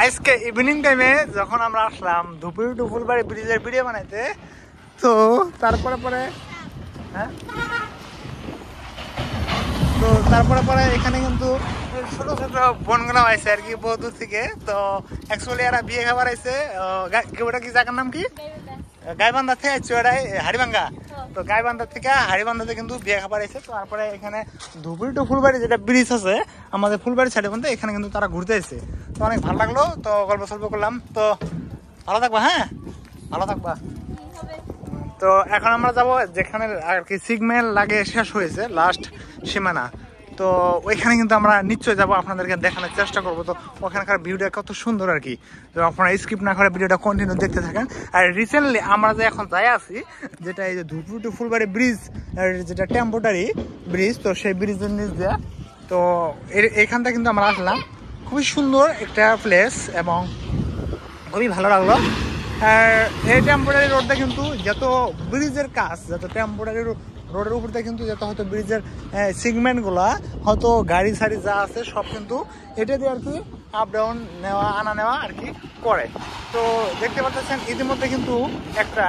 আজকে ইভিনিং টাইমে যখন আমরা আসলাম ধুপুরি ফুলবাড়ি ব্রিজের ভিডিও বানাইতে, তো তারপরে পরে এখানে কিন্তু ছোট ছোট বনগুলো আইছে আর কি বহু দূর থেকে। তো অ্যাকচুয়ালি এরা বিয়ে খাবার আইছে। ওটা কি জায়গার নাম কি? গাইবান্ধা থেকে আসছে ওটাই হাড়িভাঙ্গা। তো গাইবান্ধা থেকে হাড়িবান্ধাতে কিন্তু বিয়ে খাবার আইছে। তো তারপরে এখানে ধুপুরি টু ফুলবাড়ি যেটা ব্রিজ আছে আমাদের ফুলবাড়ি সাইডে বলতে, এখানে কিন্তু তারা ঘুরতে এসেছে। তো অনেক ভালো লাগলো। তো গল্প সল্প করলাম। তো ভালো থাকবা, হ্যাঁ ভালো থাকবা। তো এখন আমরা যাব যেখানে আর কি সিগন্যাল লাগে শেষ হয়েছে, লাস্ট সীমানা। তো ওইখানে কিন্তু আমরা নিশ্চয়ই যাবো, আপনাদেরকে দেখানোর চেষ্টা করবো। তো ওখানকার ভিউটা কত সুন্দর আর কি। তো আপনারা স্কিপ না করে ভিডিওটা কন্টিনিউ দেখতে থাকেন। আর রিসেন্টলি আমরা যে এখন যাই আছি, যেটা এই যে ধুপুরি টু ফুলবাড়ি ব্রিজ, যেটা টেম্পোরারি ব্রিজ, তো সেই ব্রিজের নিচ দিয়ে তো এইখানটা কিন্তু আমরা আসলাম। খুবই সুন্দর একটা প্লেস এবং খুবই ভালো লাগলো। আর এই টেম্পোরারি রোডটা কিন্তু যত ব্রিজের কাজ, যত টেম্পোরারি রোডের উপর দিয়ে কিন্তু যত হয়তো ব্রিজের সিগমেন্টগুলা হয়তো গাড়ি সারি যা আছে সব কিন্তু এটা দিয়ে আর কি আপ ডাউন নেওয়া আনা নেওয়া আর কি করে। তো দেখতে পাচ্ছেন ইতিমধ্যে কিন্তু একটা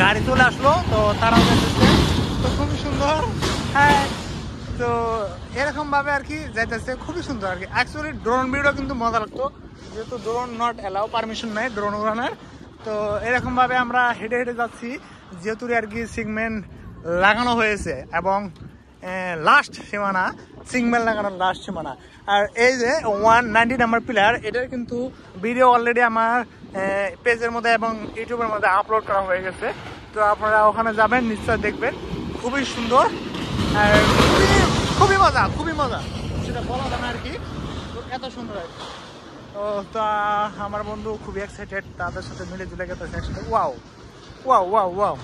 গাড়ি চলে আসলো। তো তারাও দেখতেছে, তো খুবই সুন্দর। হ্যাঁ, তো এরকম ভাবে আর কি যাইতেছে, খুবই সুন্দর আর কি। অ্যাকচুয়ালি ড্রোন ভিডিও কিন্তু মজা লাগতো, যেহেতু ড্রোন নট অ্যালাউ, পারমিশন নেই ড্রোন উড়ানোর। তো এরকম ভাবে আমরা হেঁটে হেঁটে যাচ্ছি, যেহেতু আর কি সিগমেন্ট লাগানো হয়েছে এবং লাস্ট সীমানা, সিগন্যাল লাগানোর লাস্ট সীমানা। আর এই যে 190 নাম্বার পিলার, এটার কিন্তু ভিডিও অলরেডি আমার পেজের মধ্যে এবং ইউটিউবের মধ্যে আপলোড করা হয়ে গেছে। তো আপনারা ওখানে যাবেন, নিশ্চয় দেখবেন, খুবই সুন্দর আর খুবই মজা, সেটা বলা যায় না আর কি। তো এত সুন্দর আর কি। তো আমার বন্ধু খুবই এক্সাইটেড, তাদের সাথে মিলে জুলে গেছে একসাথে। Wow wow wow wow.